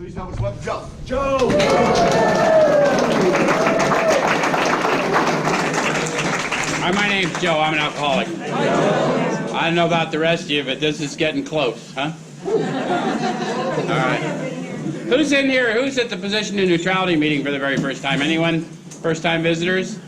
Please help us welcome Joe. Joe! Hi, my name's Joe. I'm an alcoholic. I don't know about the rest of you, but this is getting close, huh? All right. Who's in here? Who's at the Position to Neutrality meeting for the very first time? Anyone? First-time visitors?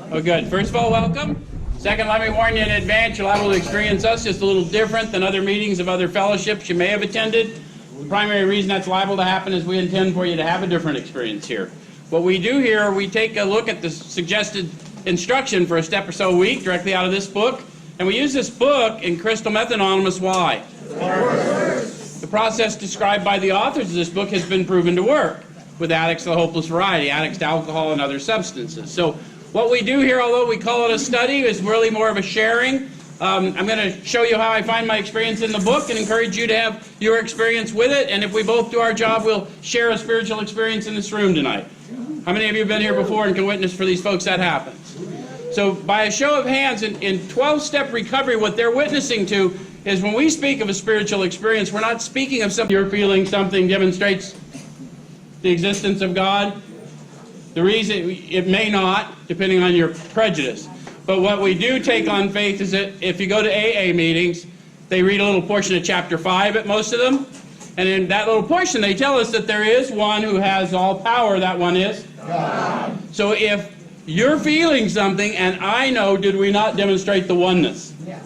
Oh, good. First of all, welcome. Second, let me warn you in advance, you're liable to experience us just a little different than other meetings of other fellowships you may have attended. The primary reason that's liable to happen is we intend for you to have a different experience here. What we do here, we take a look at the suggested instruction for a step or so a week directly out of this book, and we use this book in Crystal Meth Anonymous. Why? The process described by the authors of this book has been proven to work with addicts of the hopeless variety, addicts to alcohol and other substances. So what we do here, although we call it a study, is really more of a sharing. I'm going to show you how I find my experience in the book and encourage you to have your experience with it. And if we both do our job, we'll share a spiritual experience in this room tonight. How many of you have been here before and can witness for these folks that happens? So by a show of hands, in 12-step recovery, what they're witnessing to is when we speak of a spiritual experience, we're not speaking of something you're feeling something demonstrates the existence of God. The reason, it may not, depending on your prejudice. But what we do take on faith is that if you go to AA meetings, they read a little portion of chapter 5 at most of them. And in that little portion, they tell us that there is one who has all power. That one is God. So if you're feeling something, and I know, did we not demonstrate the oneness? Yes.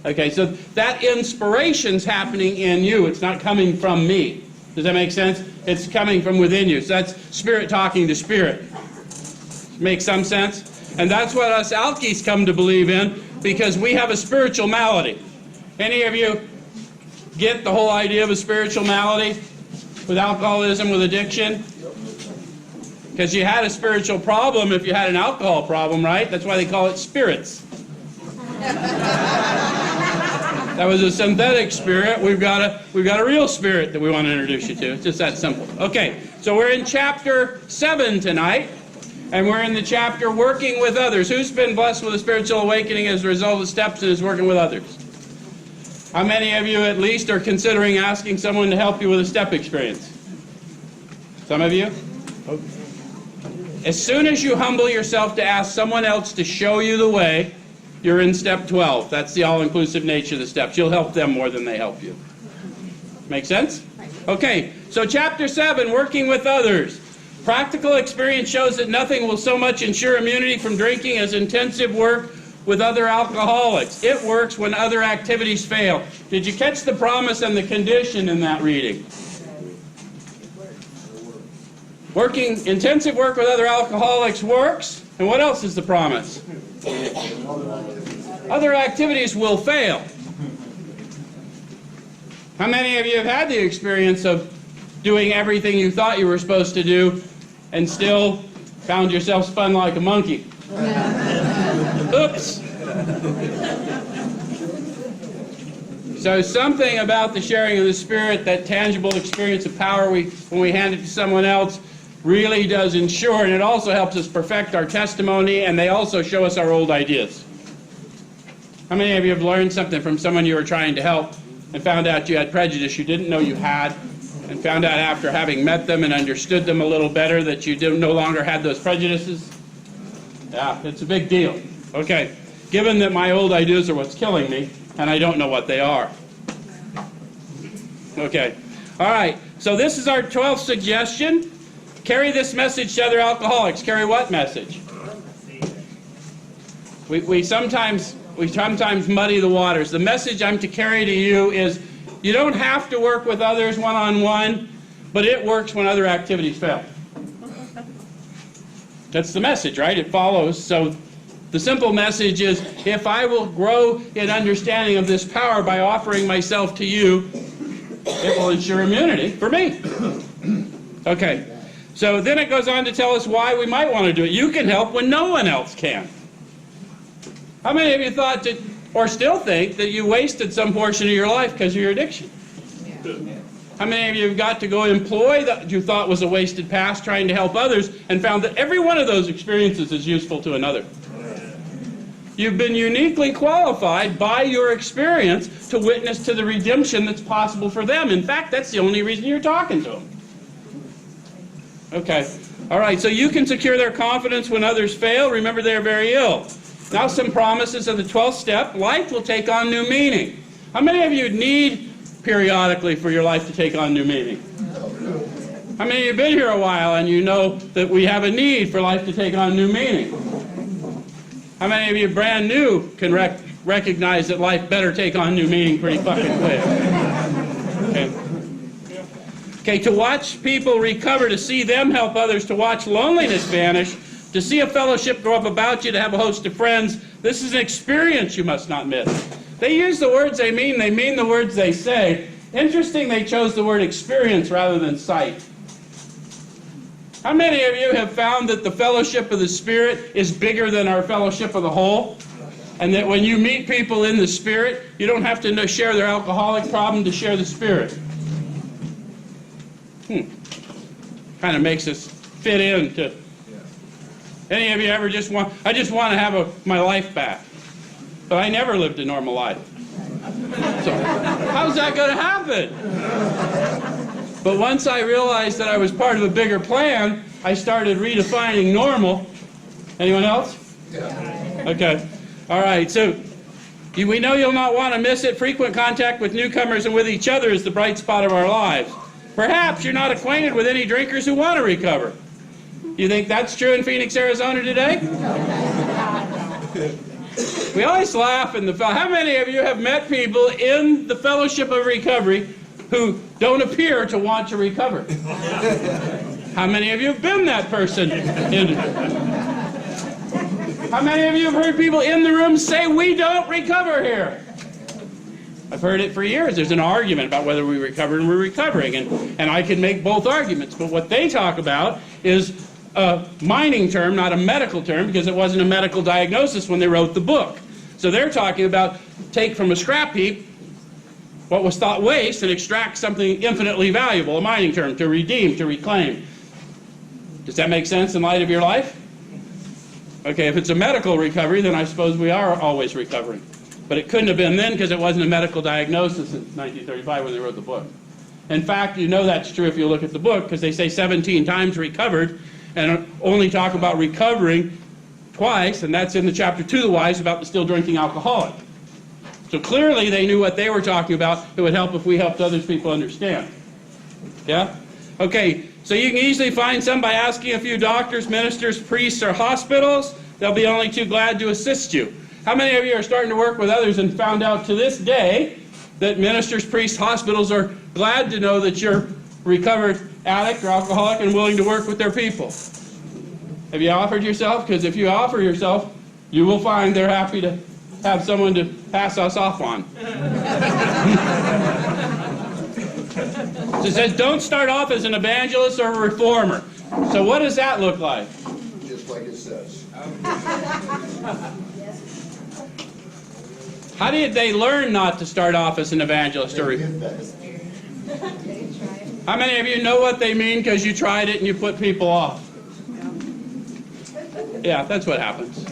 Okay, so that inspiration's happening in you. It's not coming from me. Does that make sense? It's coming from within you. So that's spirit talking to spirit. Makes some sense? And that's what us alkies come to believe in, because we have a spiritual malady. Any of you get the whole idea of a spiritual malady with alcoholism, with addiction? Because you had a spiritual problem if you had an alcohol problem, right? That's why they call it spirits. That was a synthetic spirit. We've got a real spirit that we want to introduce you to. It's just that simple. Okay, so we're in chapter 7 tonight, and we're in the chapter Working with Others. Who's been blessed with a spiritual awakening as a result of steps and is working with others? How many of you at least are considering asking someone to help you with a step experience? Some of you? Okay. As soon as you humble yourself to ask someone else to show you the way, you're in step 12. That's the all-inclusive nature of the steps. You'll help them more than they help you. Make sense? Okay, so chapter 7, Working with Others. Practical experience shows that nothing will so much ensure immunity from drinking as intensive work with other alcoholics. It works when other activities fail. Did you catch the promise and the condition in that reading? Intensive work with other alcoholics works. And what else is the promise? Other activities will fail. How many of you have had the experience of doing everything you thought you were supposed to do and still found yourself spun like a monkey? Oops. So something about the sharing of the Spirit, that tangible experience of power when we hand it to someone else, really does ensure, and it also helps us perfect our testimony, and they also show us our old ideas. How many of you have learned something from someone you were trying to help and found out you had prejudice you didn't know you had, and found out after having met them and understood them a little better that you no longer had those prejudices? Yeah, it's a big deal. Okay, given that my old ideas are what's killing me, and I don't know what they are. Okay, all right, so this is our 12th suggestion. Carry this message to other alcoholics. Carry what message? We sometimes muddy the waters. The message I'm to carry to you is you don't have to work with others one-on-one, but it works when other activities fail. That's the message, right? It follows. So the simple message is, if I will grow in understanding of this power by offering myself to you, it will ensure immunity for me. Okay. So then it goes on to tell us why we might want to do it. You can help when no one else can. How many of you thought that, or still think, that you wasted some portion of your life because of your addiction? Yeah. How many of you have got to go employ that you thought was a wasted past trying to help others and found that every one of those experiences is useful to another? You've been uniquely qualified by your experience to witness to the redemption that's possible for them. In fact, that's the only reason you're talking to them. Okay. All right, so you can secure their confidence when others fail. Remember, they are very ill. Now some promises of the 12th step. Life will take on new meaning. How many of you need periodically for your life to take on new meaning? How many of you have been here a while and you know that we have a need for life to take on new meaning? How many of you brand new can recognize that life better take on new meaning pretty fucking quick? Okay. Okay, to watch people recover, to see them help others, to watch loneliness vanish, to see a fellowship grow up about you, to have a host of friends, this is an experience you must not miss. They use the words they mean the words they say. Interesting, they chose the word experience rather than sight. How many of you have found that the fellowship of the Spirit is bigger than our fellowship of the whole? And that when you meet people in the Spirit, you don't have to share their alcoholic problem to share the Spirit. Kind of makes us fit into. Any of you ever I just want to have my life back. But I never lived a normal life. So how's that going to happen? But once I realized that I was part of a bigger plan, I started redefining normal. Anyone else? Yeah. Okay. All right. So we know you'll not want to miss it. Frequent contact with newcomers and with each other is the bright spot of our lives. Perhaps you're not acquainted with any drinkers who want to recover. You think that's true in Phoenix, Arizona today? We always laugh in the how many of you have met people in the fellowship of recovery who don't appear to want to recover? How many of you have been that person? How many of you have heard people in the room say, we don't recover here? I've heard it for years. There's an argument about whether we recover and we're recovering, and I can make both arguments, but what they talk about is a mining term, not a medical term, because it wasn't a medical diagnosis when they wrote the book. So they're talking about take from a scrap heap what was thought waste and extract something infinitely valuable, a mining term, to redeem, to reclaim. Does that make sense in light of your life? Okay, if it's a medical recovery, then I suppose we are always recovering. But it couldn't have been then because it wasn't a medical diagnosis in 1935 when they wrote the book. In fact, you know that's true if you look at the book, because they say 17 times recovered, and only talk about recovering twice, and that's in the chapter 2 of the Wise about the still drinking alcoholic. So clearly they knew what they were talking about. It would help if we helped other people understand. Yeah? Okay, so you can easily find some by asking a few doctors, ministers, priests, or hospitals. They'll be only too glad to assist you. How many of you are starting to work with others and found out to this day that ministers, priests, hospitals are glad to know that you're recovered addict or alcoholic and willing to work with their people? Have you offered yourself? Because if you offer yourself, you will find they're happy to have someone to pass us off on. So it says, don't start off as an evangelist or a reformer. So what does that look like? Just like it says. How did they learn not to start off as an evangelist or How many of you know what they mean because you tried it and you put people off? Yeah, that's what happens.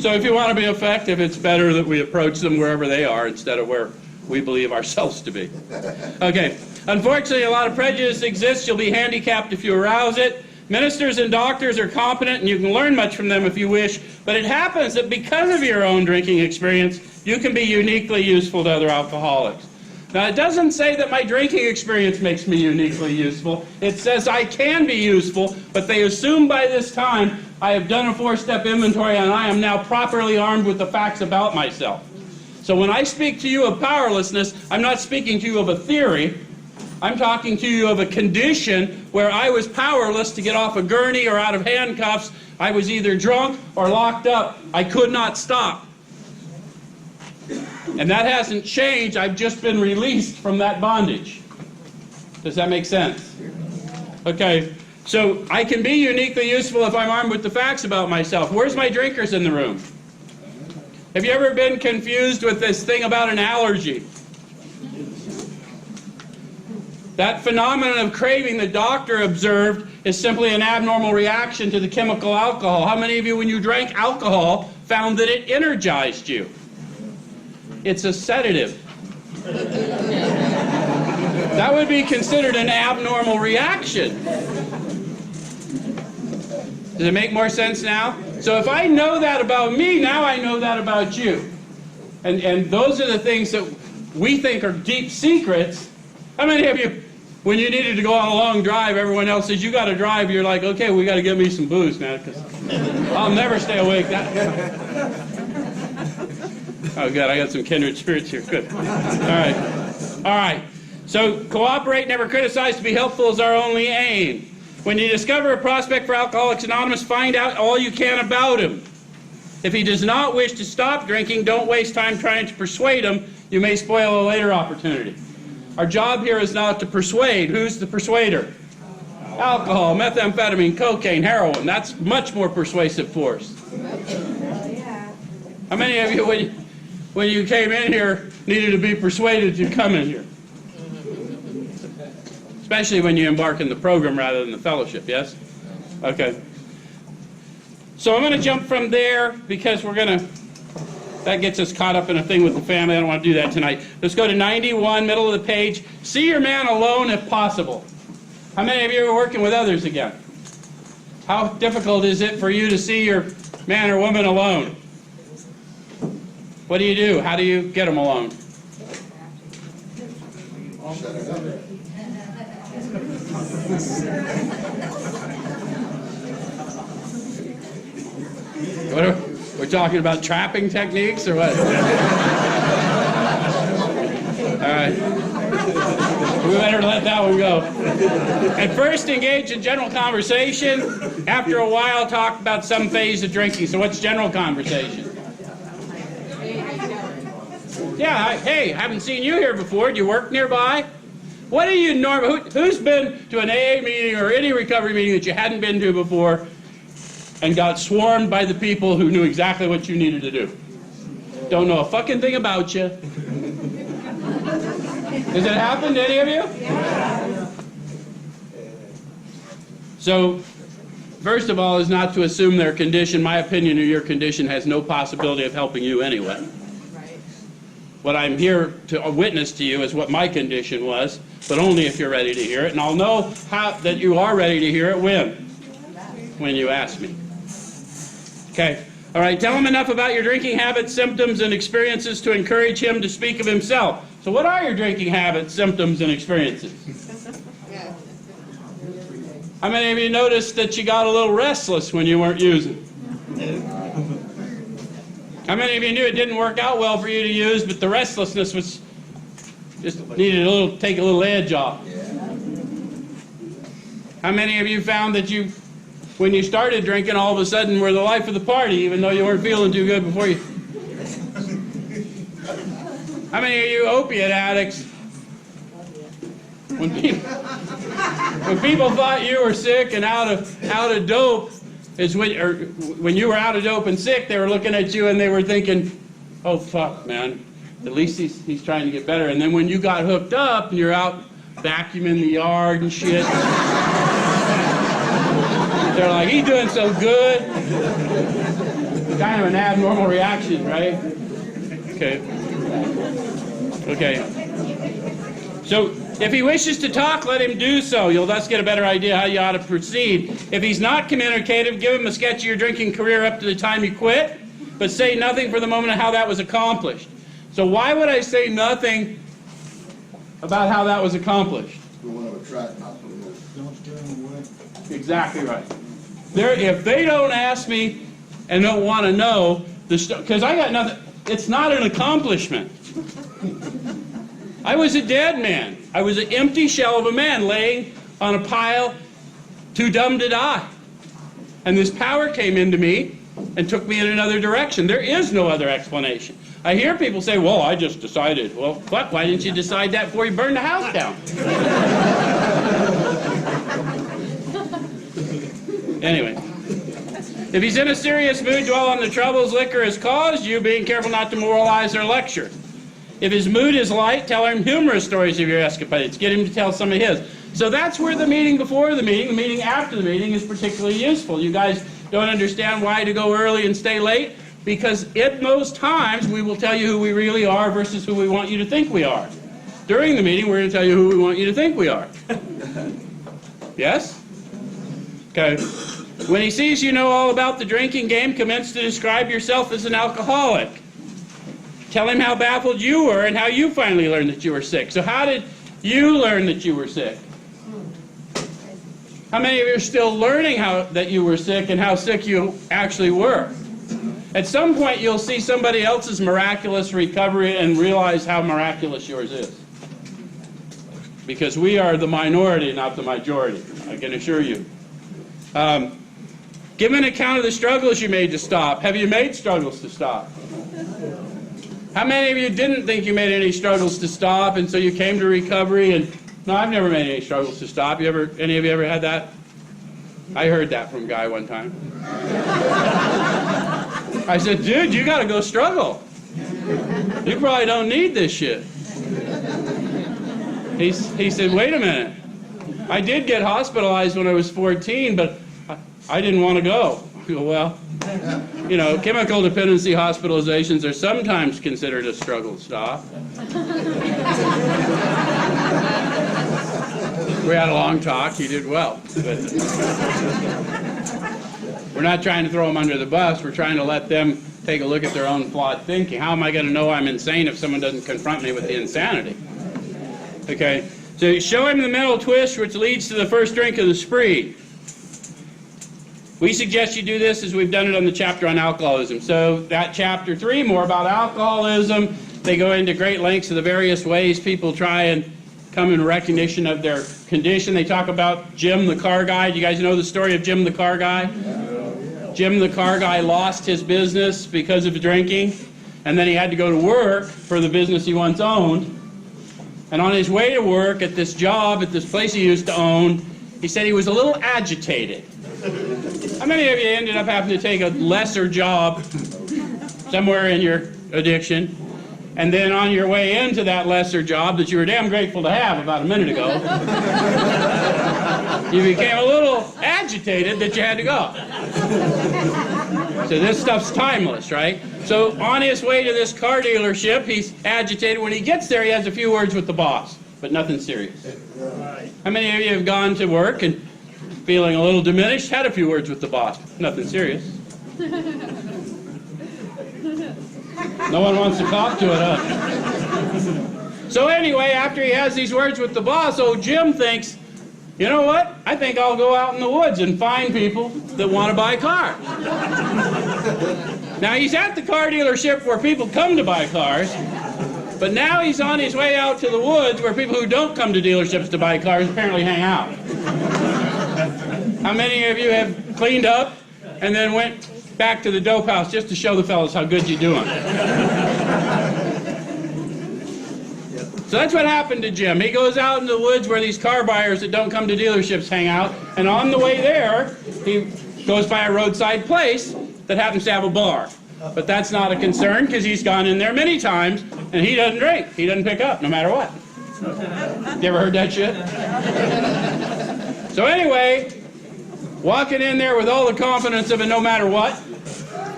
So if you want to be effective, it's better that we approach them wherever they are instead of where we believe ourselves to be. Okay. Unfortunately, a lot of prejudice exists. You'll be handicapped if you arouse it. Ministers and doctors are competent, and you can learn much from them if you wish. But it happens that because of your own drinking experience, you can be uniquely useful to other alcoholics. Now, it doesn't say that my drinking experience makes me uniquely useful. It says I can be useful, but they assume by this time I have done a 4-step inventory and I am now properly armed with the facts about myself. So when I speak to you of powerlessness, I'm not speaking to you of a theory. I'm talking to you of a condition where I was powerless to get off a gurney or out of handcuffs. I was either drunk or locked up. I could not stop. And that hasn't changed. I've just been released from that bondage. Does that make sense? Okay, so I can be uniquely useful if I'm armed with the facts about myself. Where's my drinkers in the room? Have you ever been confused with this thing about an allergy? That phenomenon of craving the doctor observed is simply an abnormal reaction to the chemical alcohol. How many of you, when you drank alcohol, found that it energized you? It's a sedative. That would be considered an abnormal reaction. Does it make more sense now? So if I know that about me, now I know that about you. And those are the things that we think are deep secrets. How many of you, when you needed to go on a long drive, everyone else says, you got to drive, you're like, okay, we got to get me some booze, man, because I'll never stay awake. Oh, good, I got some kindred spirits here. Good. All right. All right. So cooperate, never criticize, to be helpful is our only aim. When you discover a prospect for Alcoholics Anonymous, find out all you can about him. If he does not wish to stop drinking, don't waste time trying to persuade him. You may spoil a later opportunity. Our job here is not to persuade. Who's the persuader? Alcohol, methamphetamine, cocaine, heroin. That's much more persuasive force. How many of you, when you came in here, needed to be persuaded to come in here? Especially when you embark in the program rather than the fellowship, yes? Okay. So I'm going to jump from there because that gets us caught up in a thing with the family. I don't want to do that tonight. Let's go to 91, middle of the page. See your man alone if possible. How many of you are working with others again? How difficult is it for you to see your man or woman alone? What do you do? How do you get them alone? Set it up. We're talking about trapping techniques or what? All right. We better let that one go. At first, engage in general conversation. After a while, talk about some phase of drinking. So what's general conversation? Yeah, hey, haven't seen you here before. Do you work nearby? What do you normally, who's been to an AA meeting or any recovery meeting that you hadn't been to before and got swarmed by the people who knew exactly what you needed to do? Don't know a fucking thing about you. Has it happened to any of you? Yeah. So, first of all, is not to assume their condition. My opinion of your condition has no possibility of helping you anyway. What I'm here to witness to you is what my condition was, but only if you're ready to hear it. And I'll know that you are ready to hear it when you ask me. Okay. All right. Tell him enough about your drinking habits, symptoms, and experiences to encourage him to speak of himself. So what are your drinking habits, symptoms, and experiences? How many of you noticed that you got a little restless when you weren't using? How many of you knew it didn't work out well for you to use, but the restlessness was just needed take a little edge off? How many of you found that when you started drinking, all of a sudden were the life of the party, even though you weren't feeling too good before you? How many of you opiate addicts? When people thought you were sick and out of dope, is when you were out of dope and sick, they were looking at you and they were thinking, oh fuck, man, at least he's trying to get better. And then when you got hooked up and you're out vacuuming the yard and shit, they're like, he's doing so good. Kind of an abnormal reaction, right? Okay. So if he wishes to talk, let him do so. You'll thus get a better idea how you ought to proceed. If he's not communicative, give him a sketch of your drinking career up to the time you quit, but say nothing for the moment of how that was accomplished. So why would I say nothing about how that was accomplished? We want to attract, not to remove. Exactly right. If they don't ask me and don't want to know, because I got nothing, it's not an accomplishment. I was a dead man. I was an empty shell of a man laying on a pile, too dumb to die. And this power came into me and took me in another direction. There is no other explanation. I hear people say, well, I just decided. Well, fuck, why didn't you decide that before you burned the house down? Anyway, if he's in a serious mood, dwell on the troubles liquor has caused you, being careful not to moralize or lecture. If his mood is light, tell him humorous stories of your escapades. Get him to tell some of his. So that's where the meeting before the meeting after the meeting is particularly useful. You guys don't understand why to go early and stay late? Because at most times we will tell you who we really are versus who we want you to think we are. During the meeting, we're going to tell you who we want you to think we are. Yes? Okay. When he sees you know all about the drinking game, commence to describe yourself as an alcoholic. Tell him how baffled you were and how you finally learned that you were sick. So how did you learn that you were sick? How many of you are still learning that you were sick and how sick you actually were? At some point you'll see somebody else's miraculous recovery and realize how miraculous yours is. Because we are the minority, not the majority, I can assure you. Give an account of the struggles you made to stop. Have you made struggles to stop? How many of you didn't think you made any struggles to stop, and so you came to recovery and, no, I've never made any struggles to stop. Any of you ever had that? I heard that from a guy one time. I said, dude, you got to go struggle. You probably don't need this shit. He said, wait a minute. I did get hospitalized when I was 14, but I didn't want to go. I go, well, you know, chemical dependency hospitalizations are sometimes considered a struggle to stop. We had a long talk. You did well. But we're not trying to throw them under the bus. We're trying to let them take a look at their own flawed thinking. How am I going to know I'm insane if someone doesn't confront me with the insanity? Okay, so you show him the mental twist which leads to the first drink of the spree. We suggest you do this as we've done it on the chapter on alcoholism. So that chapter 3, more about alcoholism. They go into great lengths of the various ways people try and come in recognition of their condition. They talk about Jim the car guy. Do you guys know the story of Jim the car guy? Jim the car guy lost his business because of drinking, and then he had to go to work for the business he once owned. And on his way to work at this job, at this place he used to own, he said he was a little agitated. How many of you ended up having to take a lesser job somewhere in your addiction, and then on your way into that lesser job that you were damn grateful to have about a minute ago, you became a little agitated that you had to go? So this stuff's timeless, right? So on his way to this car dealership, he's agitated. When he gets there, he has a few words with the boss, but nothing serious. How many of you have gone to work and feeling a little diminished, had a few words with the boss? Nothing serious. No one wants to talk to it, huh? So anyway, after he has these words with the boss, old Jim thinks, you know what? I think I'll go out in the woods and find people that want to buy cars. Now he's at the car dealership where people come to buy cars, but now he's on his way out to the woods where people who don't come to dealerships to buy cars apparently hang out. How many of you have cleaned up and then went back to the dope house just to show the fellas how good you're doing? So that's what happened to Jim. He goes out in the woods where these car buyers that don't come to dealerships hang out, and on the way there, he goes by a roadside place that happens to have a bar. But that's not a concern because he's gone in there many times, and he doesn't drink. He doesn't pick up, no matter what. You ever heard that shit? So anyway, walking in there with all the confidence of a no matter what,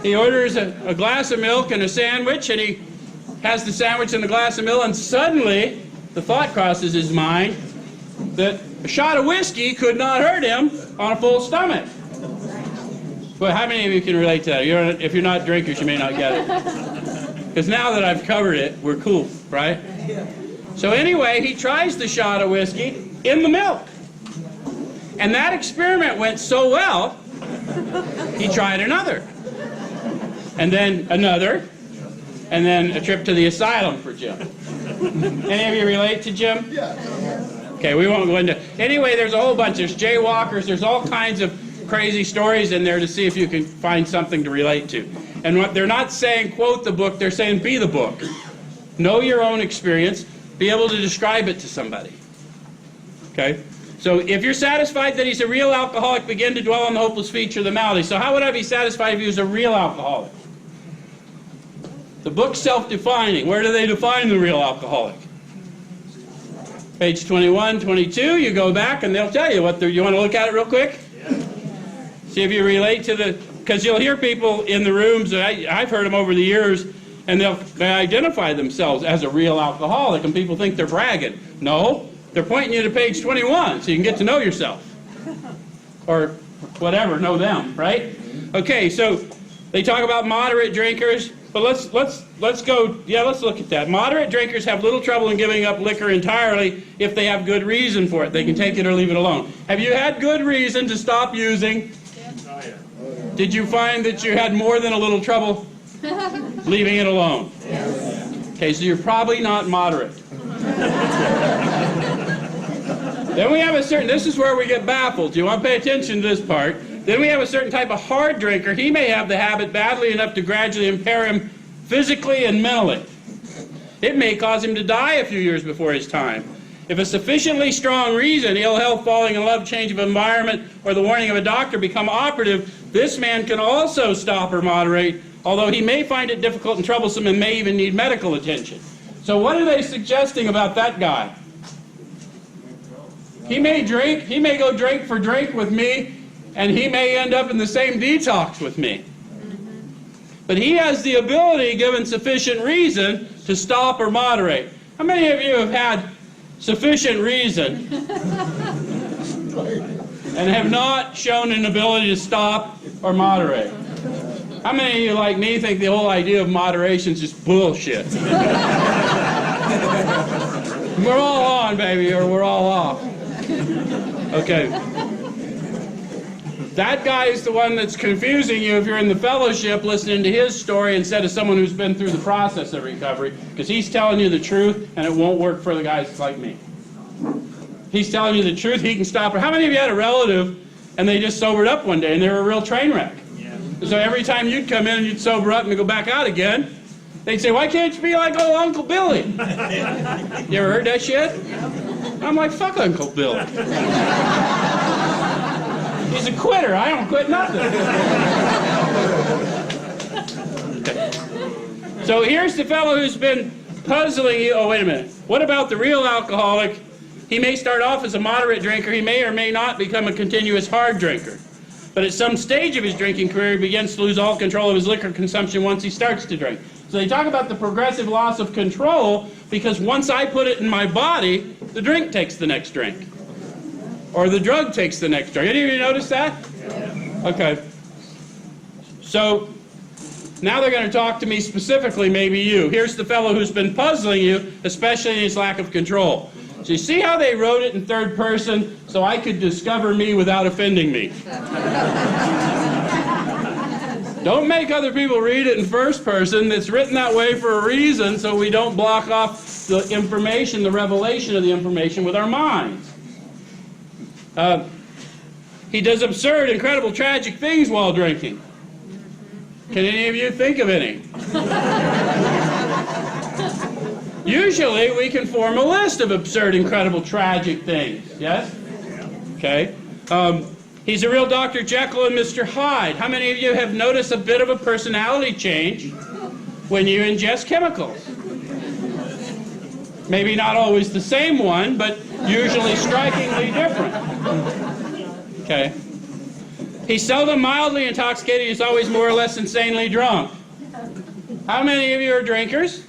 he orders a glass of milk and a sandwich, and he has the sandwich and the glass of milk, and suddenly the thought crosses his mind that a shot of whiskey could not hurt him on a full stomach. Well, how many of you can relate to that? If you're not drinkers, you may not get it. Because now that I've covered it, we're cool, right? So anyway, he tries the shot of whiskey in the milk. And that experiment went so well, he tried another. And then another. And then a trip to the asylum for Jim. Any of you relate to Jim? Yeah. Okay, we won't go into... Anyway, there's a whole bunch. There's jaywalkers. There's all kinds of crazy stories in there to see if you can find something to relate to. And what they're not saying quote the book, they're saying be the book. Know your own experience. Be able to describe it to somebody. Okay? So if you're satisfied that he's a real alcoholic, begin to dwell on the hopeless feature of the malady. So how would I be satisfied if he was a real alcoholic? The book's self-defining. Where do they define the real alcoholic? Page 21, 22, you go back and they'll tell you what you want to look at it real quick? Yeah. See if you relate to the... Because you'll hear people in the rooms, I've heard them over the years, and they identify themselves as a real alcoholic, and people think they're bragging. No, they're pointing you to page 21 so you can get to know yourself. Or whatever know them, right? Okay, so they talk about moderate drinkers, but let's look at that. Moderate drinkers have little trouble in giving up liquor entirely if they have good reason for it. They can take it or leave it alone. Have you had good reason to stop using? Did you find that you had more than a little trouble leaving it alone? Okay, so you're probably not moderate. Then we have this is where we get baffled. You want to pay attention to this part. Then we have a certain type of hard drinker. He may have the habit badly enough to gradually impair him physically and mentally. It may cause him to die a few years before his time. If a sufficiently strong reason, ill health, falling in love, change of environment, or the warning of a doctor become operative, this man can also stop or moderate, although he may find it difficult and troublesome and may even need medical attention. So what are they suggesting about that guy? He may drink, he may go drink for drink with me, and he may end up in the same detox with me. But he has the ability, given sufficient reason, to stop or moderate. How many of you have had sufficient reason and have not shown an ability to stop or moderate? How many of you, like me, think the whole idea of moderation is just bullshit? We're all on, baby, or we're all off. Okay. That guy is the one that's confusing you if you're in the fellowship listening to his story instead of someone who's been through the process of recovery, because he's telling you the truth and it won't work for the guys like me. He's telling you the truth, he can stop it. How many of you had a relative and they just sobered up one day and they were a real train wreck? Yeah. So every time you'd come in and you'd sober up and go back out again, they'd say, why can't you be like old Uncle Billy? You ever heard that shit? I'm like, fuck Uncle Billy. He's a quitter. I don't quit nothing. Okay. So here's the fellow who's been puzzling you. Oh, wait a minute. What about the real alcoholic? He may start off as a moderate drinker. He may or may not become a continuous hard drinker. But at some stage of his drinking career, he begins to lose all control of his liquor consumption once he starts to drink. So they talk about the progressive loss of control because once I put it in my body, the drink takes the next drink. Or the drug takes the next drug. Any of you notice that? Okay. So now they're going to talk to me specifically, maybe you. Here's the fellow who's been puzzling you, especially in his lack of control. So you see how they wrote it in third person so I could discover me without offending me. Don't make other people read it in first person. It's written that way for a reason so we don't block off the information, the revelation of the information with our minds. He does absurd, incredible, tragic things while drinking. Can any of you think of any? Usually we can form a list of absurd, incredible, tragic things. Yes? Okay. He's a real Dr. Jekyll and Mr. Hyde. How many of you have noticed a bit of a personality change when you ingest chemicals? Maybe not always the same one, but usually strikingly different. Okay. He's seldom mildly intoxicated. He's always more or less insanely drunk. How many of you are drinkers?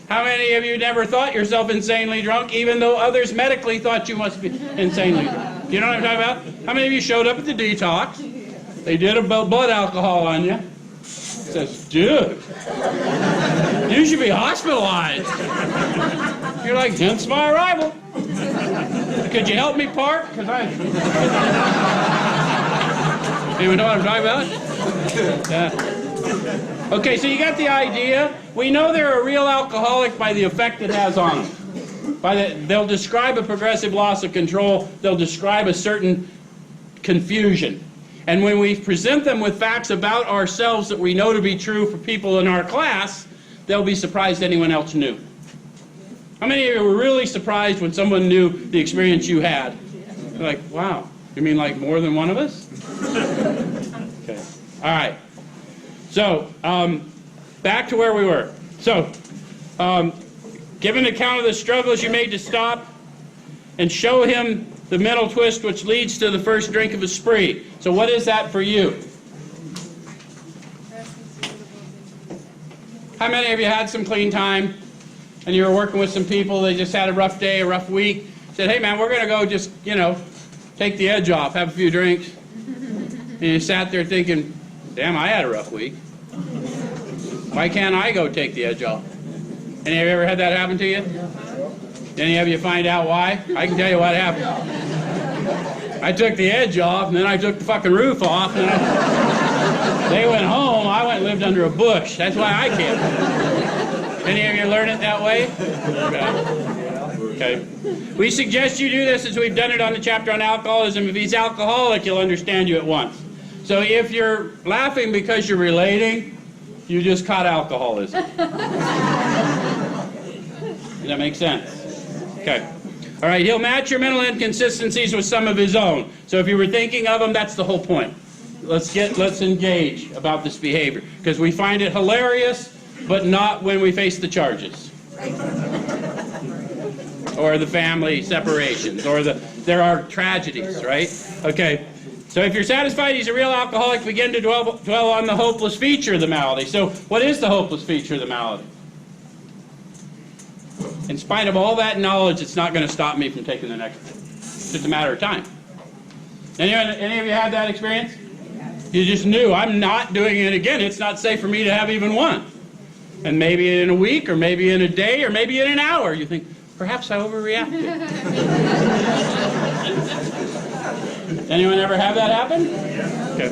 How many of you never thought yourself insanely drunk, even though others medically thought you must be insanely drunk? Do you know what I'm talking about? How many of you showed up at the detox? They did a blood alcohol on you. Says, dude, you should be hospitalized. You're like, hence my arrival. Could you help me park? Because anyone know what I'm talking about? Yeah. Okay, so you got the idea. We know they're a real alcoholic by the effect it has on them. They'll describe a progressive loss of control. They'll describe a certain confusion. And when we present them with facts about ourselves that we know to be true for people in our class, they'll be surprised anyone else knew. How many of you were really surprised when someone knew the experience you had? You're like, wow, you mean like more than one of us? Okay, all right. So, back to where we were. So, give an account of the struggles you made to stop and show him the mental twist which leads to the first drink of a spree. So what is that for you? How many of you had some clean time and you were working with some people, they just had a rough day, a rough week, said, hey man, we're going to go just, take the edge off, have a few drinks. And you sat there thinking, damn, I had a rough week. Why can't I go take the edge off? Any of you ever had that happen to you? Any of you find out why? I can tell you what happened. I took the edge off, and then I took the fucking roof off, and they went home. I went and lived under a bush. That's why I can't. Any of you learn it that way? Okay. We suggest you do this as we've done it on the chapter on alcoholism. If he's alcoholic, he'll understand you at once. So if you're laughing because you're relating, you just caught alcoholism. Does that make sense? Okay. All right, he'll match your mental inconsistencies with some of his own. So if you were thinking of them, that's the whole point. Let's engage about this behavior. Because we find it hilarious, but not when we face the charges. Or the family separations, or there are tragedies, right? Okay. So if you're satisfied he's a real alcoholic, begin to dwell on the hopeless feature of the malady. So what is the hopeless feature of the malady? In spite of all that knowledge, it's not going to stop me from taking the next one. It's just a matter of time. Any of you had that experience? You just knew, I'm not doing it again. It's not safe for me to have even one. And maybe in a week, or maybe in a day, or maybe in an hour, you think, perhaps I overreacted. Anyone ever have that happen? Okay.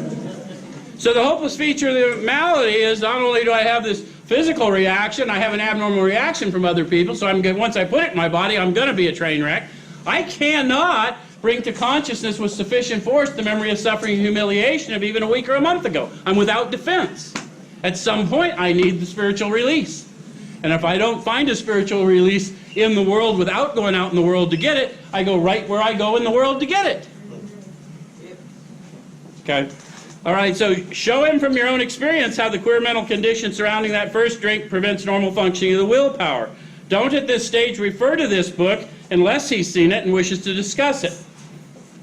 So the hopeless feature of the malady is not only do I have this physical reaction, I have an abnormal reaction from other people, so once I put it in my body, I'm going to be a train wreck. I cannot bring to consciousness with sufficient force the memory of suffering and humiliation of even a week or a month ago. I'm without defense. At some point, I need the spiritual release. And if I don't find a spiritual release in the world without going out in the world to get it, I go right where I go in the world to get it. Okay? All right, so show him from your own experience how the queer mental condition surrounding that first drink prevents normal functioning of the willpower. Don't at this stage refer to this book unless he's seen it and wishes to discuss it.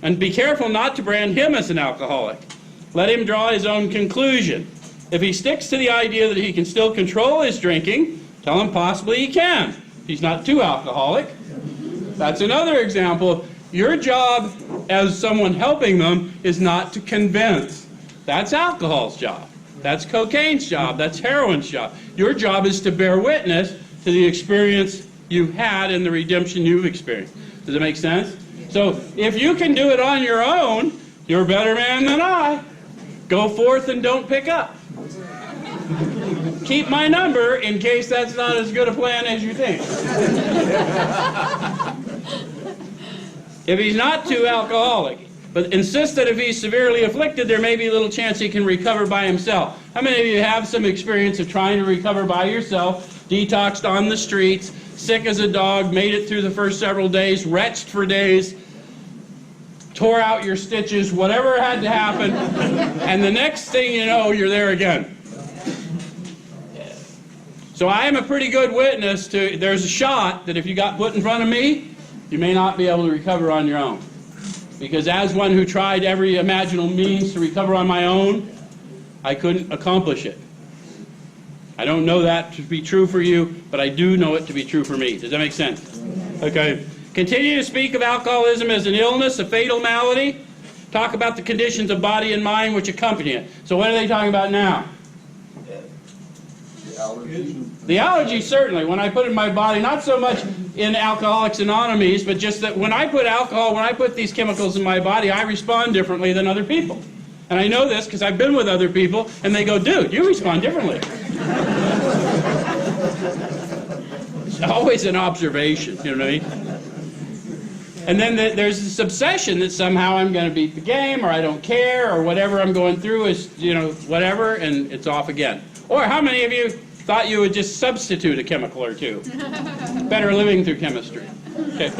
And be careful not to brand him as an alcoholic. Let him draw his own conclusion. If he sticks to the idea that he can still control his drinking, tell him possibly he can. If he's not too alcoholic. That's another example. Your job as someone helping them is not to convince. That's alcohol's job. That's cocaine's job. That's heroin's job. Your job is to bear witness to the experience you've had and the redemption you've experienced. Does it make sense? So if you can do it on your own, you're a better man than I. Go forth and don't pick up. Keep my number in case that's not as good a plan as you think. If he's not too alcoholic, but insist that if he's severely afflicted, there may be little chance he can recover by himself. How many of you have some experience of trying to recover by yourself, detoxed on the streets, sick as a dog, made it through the first several days, retched for days, tore out your stitches, whatever had to happen, and the next thing you know, you're there again. So I am a pretty good witness to, there's a shot that if you got put in front of me, you may not be able to recover on your own. Because as one who tried every imaginable means to recover on my own, I couldn't accomplish it. I don't know that to be true for you, but I do know it to be true for me. Does that make sense? Okay. Continue to speak of alcoholism as an illness, a fatal malady. Talk about the conditions of body and mind which accompany it. So what are they talking about now? The allergy, certainly. When I put it in my body, not so much in Alcoholics Anonymous, but just that when I put these chemicals in my body, I respond differently than other people. And I know this because I've been with other people, and they go, dude, you respond differently. It's always an observation, you know what I mean? And then there's this obsession that somehow I'm going to beat the game, or I don't care, or whatever I'm going through is, whatever, and it's off again. Or how many of you thought you would just substitute a chemical or two? Better living through chemistry. Okay.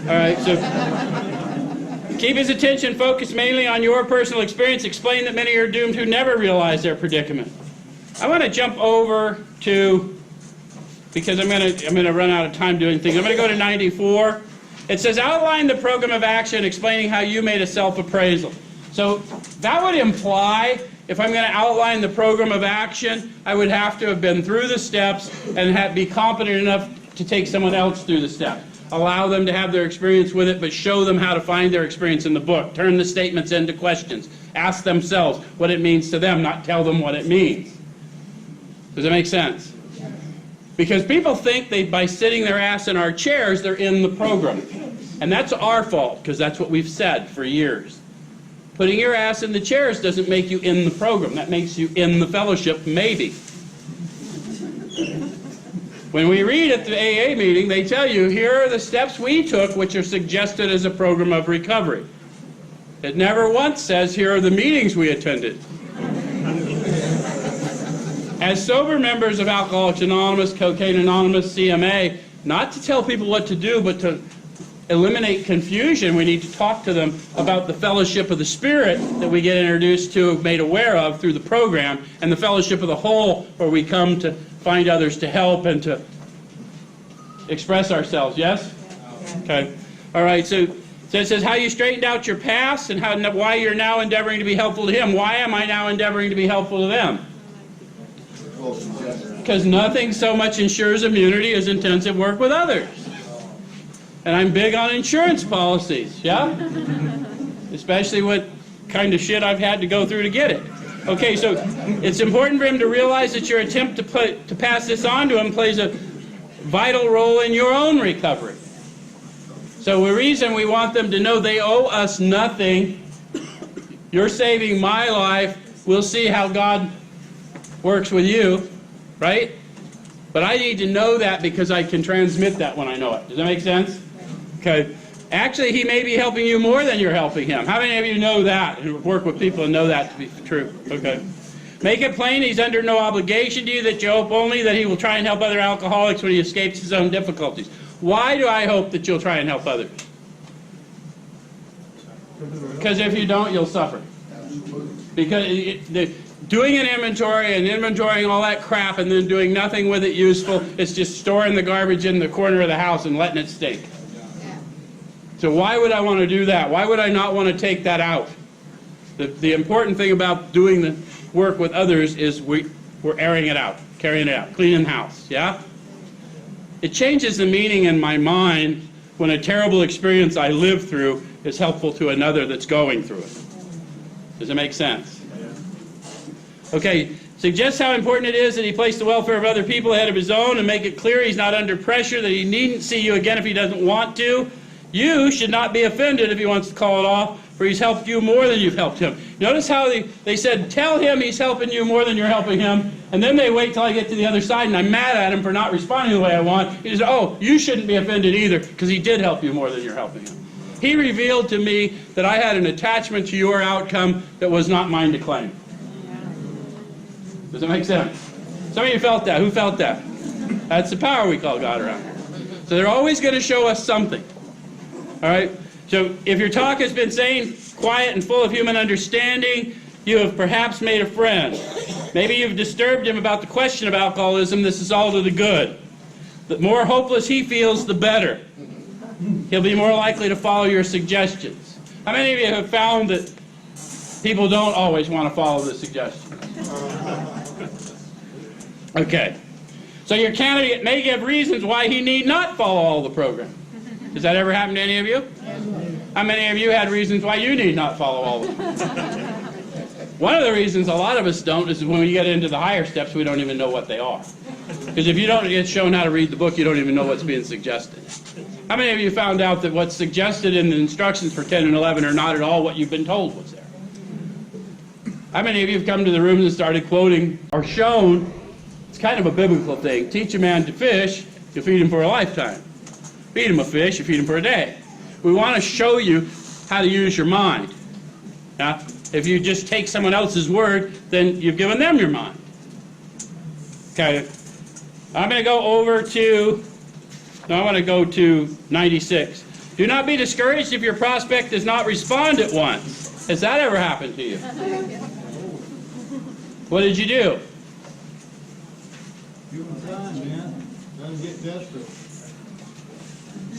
All right, so keep his attention focused mainly on your personal experience. Explain that many are doomed who never realize their predicament. I want to jump over to, because I'm going to run out of time doing things. I'm going to go to 94. It says, outline the program of action explaining how you made a self-appraisal. So that would imply, if I'm going to outline the program of action, I would have to have been through the steps and be competent enough to take someone else through the steps. allow them to have their experience with it, but show them how to find their experience in the book. Turn the statements into questions. Ask themselves what it means to them, not tell them what it means. Does that make sense? Because people think they, by sitting their ass in our chairs, they're in the program. And that's our fault, because that's what we've said for years. Putting your ass in the chairs doesn't make you in the program. That makes you in the fellowship, maybe. When we read at the AA meeting, they tell you, here are the steps we took, which are suggested as a program of recovery. It never once says, here are the meetings we attended. As sober members of Alcoholics Anonymous, Cocaine Anonymous, CMA, not to tell people what to do, but to eliminate confusion, we need to talk to them about the fellowship of the Spirit that we get introduced to, made aware of through the program, and the fellowship of the whole, where we come to find others to help and to express ourselves. Yes? Okay. All right. So it says how you straightened out your past and why you're now endeavoring to be helpful to him. Why am I now endeavoring to be helpful to them? Because nothing so much ensures immunity as intensive work with others. And I'm big on insurance policies, yeah? Especially what kind of shit I've had to go through to get it. Okay, so it's important for him to realize that your attempt to pass this on to him plays a vital role in your own recovery. So the reason we want them to know they owe us nothing, you're saving my life, we'll see how God works with you, right? But I need to know that because I can transmit that when I know it. Does that make sense? Okay. Actually, he may be helping you more than you're helping him. How many of you know that and work with people and know that to be true? Okay. Make it plain he's under no obligation to you, that you hope only that he will try and help other alcoholics when he escapes his own difficulties. Why do I hope that you'll try and help others? Because if you don't, you'll suffer. Because doing an inventory and inventorying all that crap and then doing nothing with it useful, it's just storing the garbage in the corner of the house and letting it stink. So why would I want to do that? Why would I not want to take that out? The important thing about doing the work with others is we're airing it out, carrying it out, cleaning house, yeah? It changes the meaning in my mind when a terrible experience I lived through is helpful to another that's going through it. Does it make sense? Okay, suggests how important it is that he place the welfare of other people ahead of his own and make it clear he's not under pressure, that he needn't see you again if he doesn't want to. You should not be offended if he wants to call it off, for he's helped you more than you've helped him. Notice how they said, tell him he's helping you more than you're helping him, and then they wait till I get to the other side and I'm mad at him for not responding the way I want. He says, oh, you shouldn't be offended either, because he did help you more than you're helping him. He revealed to me that I had an attachment to your outcome that was not mine to claim. Does that make sense? Some of you felt that. Who felt that? That's the power we call God around here. So they're always going to show us something. All right? So if your talk has been sane, quiet, and full of human understanding, you have perhaps made a friend. Maybe you've disturbed him about the question of alcoholism. This is all to the good. The more hopeless he feels, the better. He'll be more likely to follow your suggestions. How many of you have found that people don't always want to follow the suggestions? Okay. So your candidate may give reasons why he need not follow all the program. Has that ever happened to any of you? How many of you had reasons why you need not follow all of them? One of the reasons a lot of us don't is when we get into the higher steps, we don't even know what they are. Because if you don't get shown how to read the book, you don't even know what's being suggested. How many of you found out that what's suggested in the instructions for 10 and 11 are not at all what you've been told was there? How many of you have come to the rooms and started quoting or shown, it's kind of a biblical thing, teach a man to fish, you feed him for a lifetime. Feed him a fish, you feed him for a day. We want to show you how to use your mind. Now, if you just take someone else's word, then you've given them your mind. Okay. I'm going to go over to, I want to go to 96. Do not be discouraged if your prospect does not respond at once. Has that ever happened to you? What did you do? Give them time, man. Don't get desperate.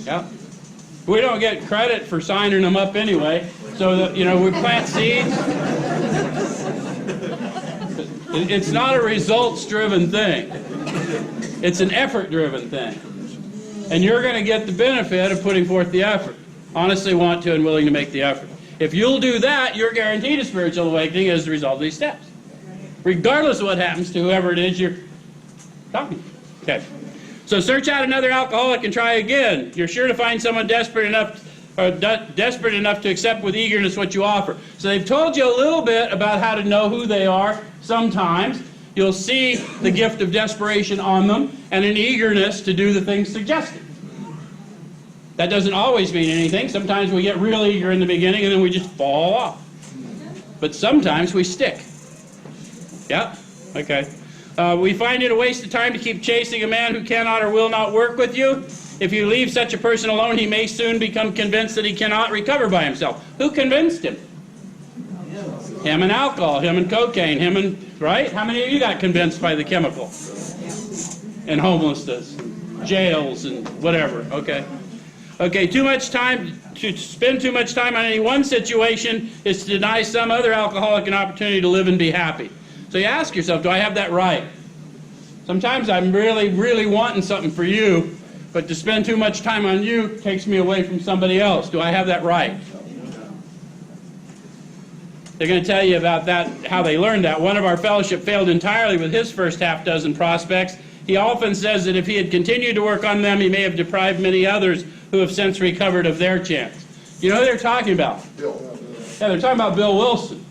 Yep. We don't get credit for signing them up anyway. So that, we plant seeds. It's not a results-driven thing. It's an effort-driven thing. And you're going to get the benefit of putting forth the effort. Honestly want to and willing to make the effort. If you'll do that, you're guaranteed a spiritual awakening as a result of these steps. Regardless of what happens to whoever it is you're talking to. Okay. So search out another alcoholic and try again. You're sure to find someone desperate enough to accept with eagerness what you offer. So they've told you a little bit about how to know who they are. Sometimes you'll see the gift of desperation on them and an eagerness to do the things suggested. That doesn't always mean anything. Sometimes we get real eager in the beginning and then we just fall off. But sometimes we stick. Yeah? Okay. We find it a waste of time to keep chasing a man who cannot or will not work with you. If you leave such a person alone, he may soon become convinced that he cannot recover by himself. Who convinced him? Him and alcohol, him and cocaine, him and, right? How many of you got convinced by the chemical? And homelessness, jails, and whatever, okay? Okay, to spend too much time on any one situation is to deny some other alcoholic an opportunity to live and be happy. So you ask yourself, do I have that right? Sometimes I'm really, really wanting something for you, but to spend too much time on you takes me away from somebody else. Do I have that right? They're going to tell you about that, how they learned that. One of our fellowship failed entirely with his first half-dozen prospects. He often says that if he had continued to work on them, he may have deprived many others who have since recovered of their chance. You know who they're talking about? Bill. Yeah, they're talking about Bill Wilson.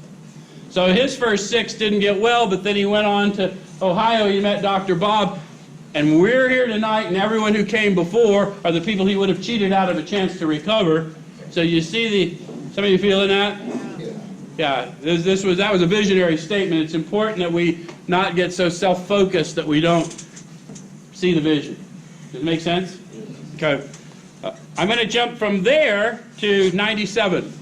So his first 6 didn't get well, but then he went on to Ohio. He met Dr. Bob. And we're here tonight, and everyone who came before are the people he would have cheated out of a chance to recover. So you see some of you feeling that? Yeah, that was a visionary statement. It's important that we not get so self-focused that we don't see the vision. Does it make sense? Okay. I'm going to jump from there to 97.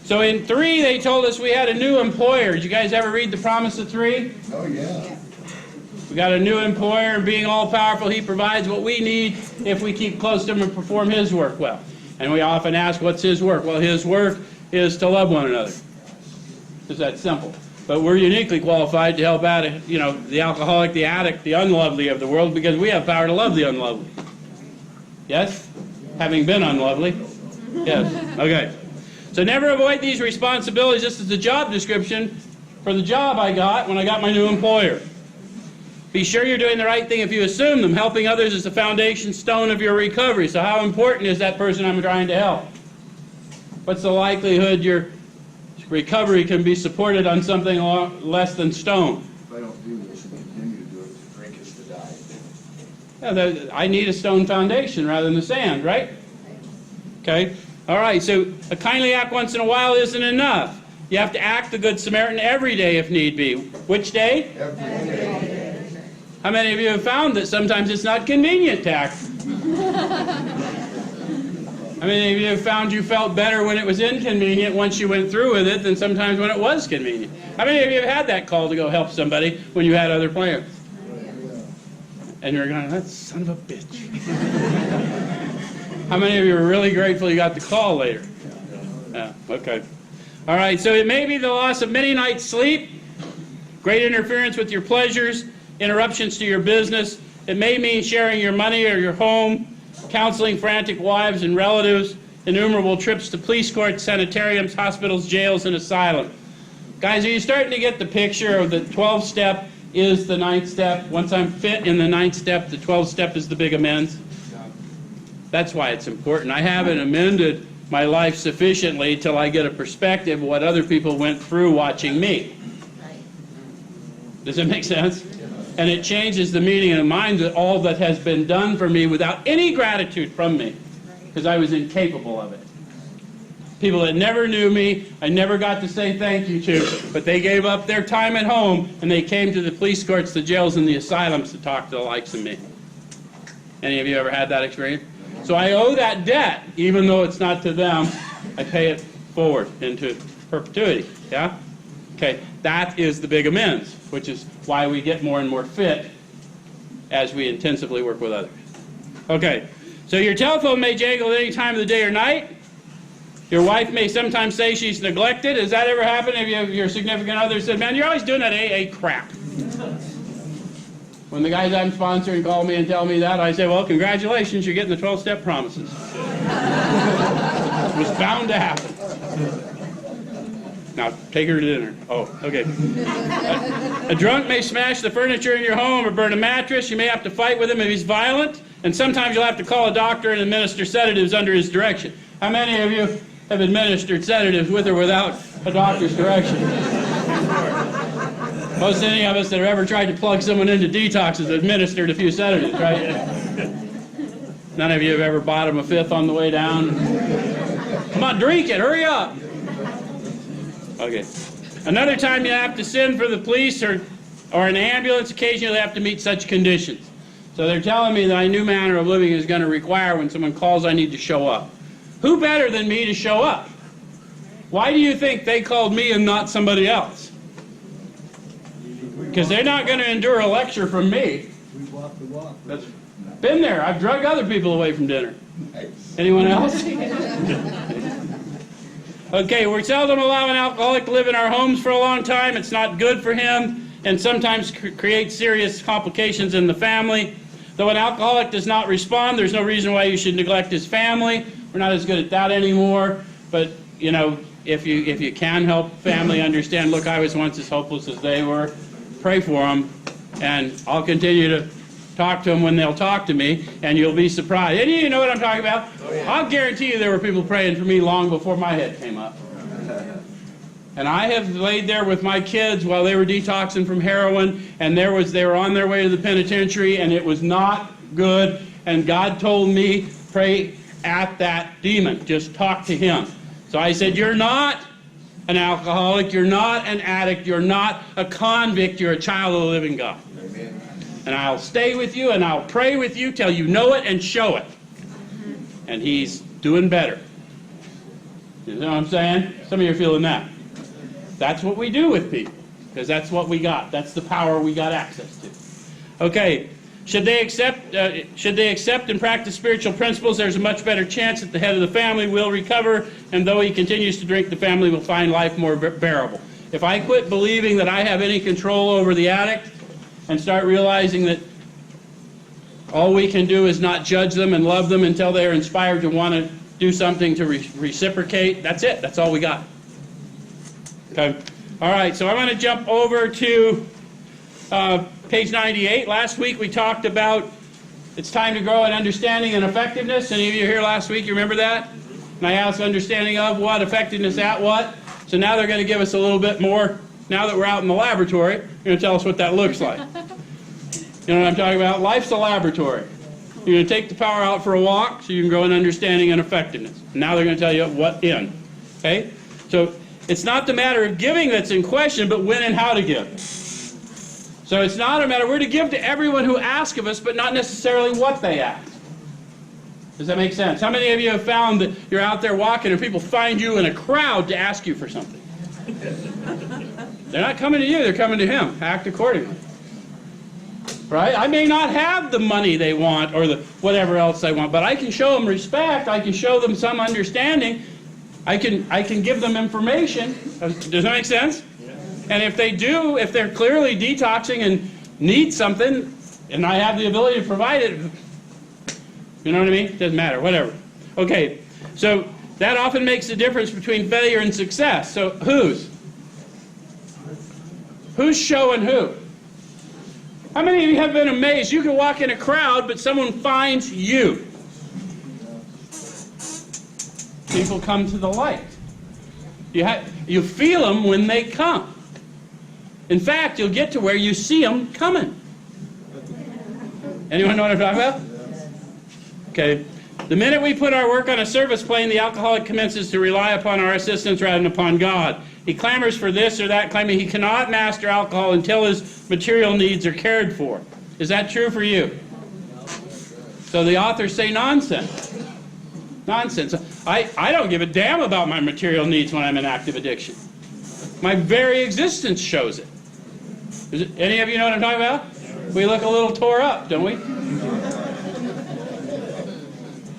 So in 3, they told us we had a new employer. Did you guys ever read The Promise of 3? Oh, yeah. We got a new employer, and being all-powerful, he provides what we need if we keep close to him and perform his work well. And we often ask, what's his work? Well, his work is to love one another. It's that simple. But we're uniquely qualified to help out, the alcoholic, the addict, the unlovely of the world, because we have power to love the unlovely. Yes? Having been unlovely? Yes. Okay. So never avoid these responsibilities. This is the job description for the job I got when I got my new employer. Be sure you're doing the right thing if you assume them. Helping others is the foundation stone of your recovery. So how important is that person I'm trying to help? What's the likelihood your recovery can be supported on something less than stone? If I don't do this and continue to do it, to drink is to die. Yeah, I need a stone foundation rather than the sand, right? Okay. All right, so a kindly act once in a while isn't enough. You have to act the Good Samaritan every day if need be. Which day? Every day. How many of you have found that sometimes it's not convenient to act? How many of you have found you felt better when it was inconvenient once you went through with it than sometimes when it was convenient? How many of you have had that call to go help somebody when you had other plans? And you're going, that son of a bitch. How many of you are really grateful you got the call later? Yeah, okay. All right, so it may be the loss of many nights' sleep, great interference with your pleasures, interruptions to your business. It may mean sharing your money or your home, counseling frantic wives and relatives, innumerable trips to police courts, sanitariums, hospitals, jails, and asylums. Guys, are you starting to get the picture of the 12th step is the 9th step? Once I'm fit in the 9th step, the 12th step is the big amends. That's why it's important. I haven't amended my life sufficiently till I get a perspective of what other people went through watching me. Does it make sense? And it changes the meaning in the mind that all that has been done for me without any gratitude from me, because I was incapable of it. People that never knew me, I never got to say thank you to, but they gave up their time at home and they came to the police courts, the jails, and the asylums to talk to the likes of me. Any of you ever had that experience? So I owe that debt, even though it's not to them. I pay it forward into perpetuity. Yeah? Okay, that is the big amends, which is why we get more and more fit as we intensively work with others. Okay, so your telephone may jangle at any time of the day or night. Your wife may sometimes say she's neglected. Has that ever happened? Have your significant other said, man, you're always doing that AA crap? When the guys I'm sponsoring call me and tell me that, I say, well, congratulations, you're getting the 12-step promises. It was bound to happen. Now, take her to dinner. Oh, okay. A drunk may smash the furniture in your home or burn a mattress. You may have to fight with him if he's violent. And sometimes you'll have to call a doctor and administer sedatives under his direction. How many of you have administered sedatives with or without a doctor's direction? Most any of us that have ever tried to plug someone into detox has administered a few sedatives, right? None of you have ever bought them a fifth on the way down. Come on, drink it, hurry up. Okay. Another time you have to send for the police or an ambulance, occasionally have to meet such conditions. So they're telling me that my new manner of living is going to require when someone calls, I need to show up. Who better than me to show up? Why do you think they called me and not somebody else? Because they're not going to endure a lecture from me. We walk the walk. That's been there. I've drug other people away from dinner. Anyone else? Okay, we seldom allow an alcoholic to live in our homes for a long time. It's not good for him and sometimes creates serious complications in the family. Though an alcoholic does not respond, there's no reason why you should neglect his family. We're not as good at that anymore. But, you know, if you can help family understand, look, I was once as hopeless as they were, pray for them, and I'll continue to talk to them when they'll talk to me, and you'll be surprised. Any of you know what I'm talking about? Oh, yeah. I'll guarantee you there were people praying for me long before my head came up. And I have laid there with my kids while they were detoxing from heroin, and they were on their way to the penitentiary, and it was not good, and God told me, pray at that demon. Just talk to him. So I said, you're not an alcoholic, you're not an addict, you're not a convict, you're a child of the living God. Amen. And I'll stay with you and I'll pray with you till you know it and show it. And he's doing better. You know what I'm saying? Some of you are feeling that. That's what we do with people, because that's what we got. That's the power we got access to. Okay, should they accept and practice spiritual principles, there's a much better chance that the head of the family will recover, and though he continues to drink, the family will find life more bearable. If I quit believing that I have any control over the addict and start realizing that all we can do is not judge them and love them until they're inspired to want to do something to reciprocate, that's it. That's all we got. Okay. All right, so I'm going to jump over to page 98. Last week we talked about it's time to grow in understanding and effectiveness. Any of you here last week, you remember that? And I asked understanding of what, effectiveness at what. So now they're going to give us a little bit more. Now that we're out in the laboratory, they're going to tell us what that looks like. You know what I'm talking about? Life's a laboratory. You're going to take the power out for a walk so you can grow in understanding and effectiveness. Now they're going to tell you what in. Okay? So it's not the matter of giving that's in question, but when and how to give. So it's not a matter, we're to give to everyone who asks of us, but not necessarily what they ask. Does that make sense? How many of you have found that you're out there walking and people find you in a crowd to ask you for something? They're not coming to you, they're coming to him. Act accordingly. Right? I may not have the money they want or the whatever else they want, but I can show them respect, I can show them some understanding, I can give them information. Does that make sense? And if they do, if they're clearly detoxing and need something, and I have the ability to provide it, you know what I mean? Doesn't matter, whatever. Okay, so that often makes the difference between failure and success. So whose? Who's showing who? How many of you have been amazed? You can walk in a crowd, but someone finds you. People come to the light. You feel them when they come. In fact, you'll get to where you see them coming. Anyone know what I'm talking about? Okay. The minute we put our work on a service plane, the alcoholic commences to rely upon our assistance rather than upon God. He clamors for this or that, claiming he cannot master alcohol until his material needs are cared for. Is that true for you? So the authors say nonsense. Nonsense. I don't give a damn about my material needs when I'm in active addiction. My very existence shows it. Any of you know what I'm talking about? We look a little tore up, don't we?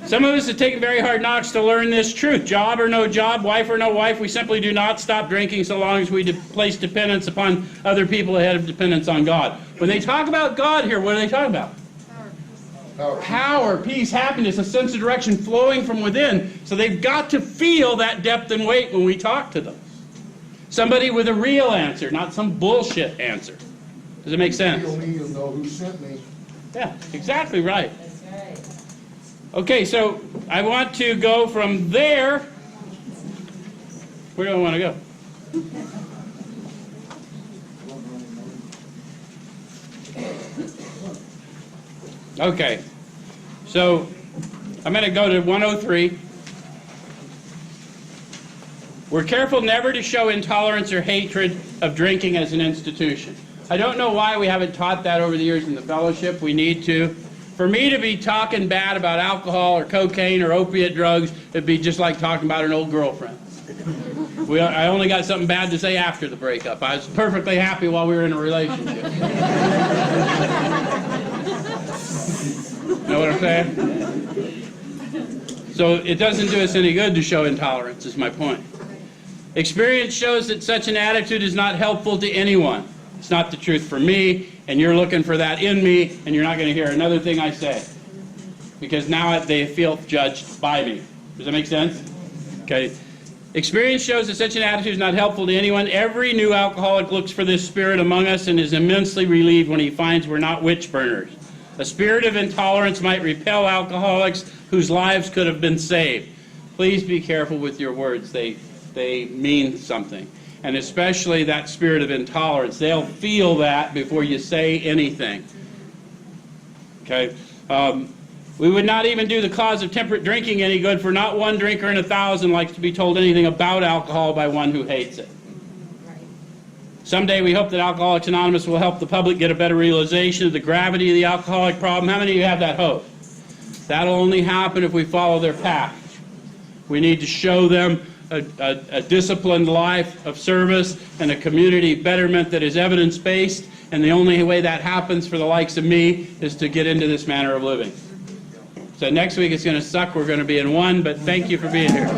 Some of us have taken very hard knocks to learn this truth. Job or no job, wife or no wife, we simply do not stop drinking so long as we place dependence upon other people ahead of dependence on God. When they talk about God here, what are they talking about? Power, peace, happiness, a sense of direction flowing from within. So they've got to feel that depth and weight when we talk to them. Somebody with a real answer, not some bullshit answer. Does it make sense? Feel me, you'll know who sent me. Yeah, exactly right. That's right. Okay, so I want to go from there. Where do I want to go? Okay, so I'm going to go to 103. We're careful never to show intolerance or hatred of drinking as an institution. I don't know why we haven't taught that over the years in the fellowship. We need to. For me to be talking bad about alcohol or cocaine or opiate drugs, it'd be just like talking about an old girlfriend. I only got something bad to say after the breakup. I was perfectly happy while we were in a relationship. Know what I'm saying? So it doesn't do us any good to show intolerance, is my point. Experience shows that such an attitude is not helpful to anyone. It's not the truth for me, and you're looking for that in me, and you're not going to hear another thing I say. Because now they feel judged by me. Does that make sense? Okay. Experience shows that such an attitude is not helpful to anyone. Every new alcoholic looks for this spirit among us and is immensely relieved when he finds we're not witch burners. A spirit of intolerance might repel alcoholics whose lives could have been saved. Please be careful with your words. They mean something. And especially that spirit of intolerance. They'll feel that before you say anything. Okay? We would not even do the cause of temperate drinking any good, for not one drinker in 1,000 likes to be told anything about alcohol by one who hates it. Someday we hope that Alcoholics Anonymous will help the public get a better realization of the gravity of the alcoholic problem. How many of you have that hope? That'll only happen if we follow their path. We need to show them a disciplined life of service and a community betterment that is evidence-based, and the only way that happens for the likes of me is to get into this manner of living. So next week it's going to suck. We're going to be in 1, but thank you for being here.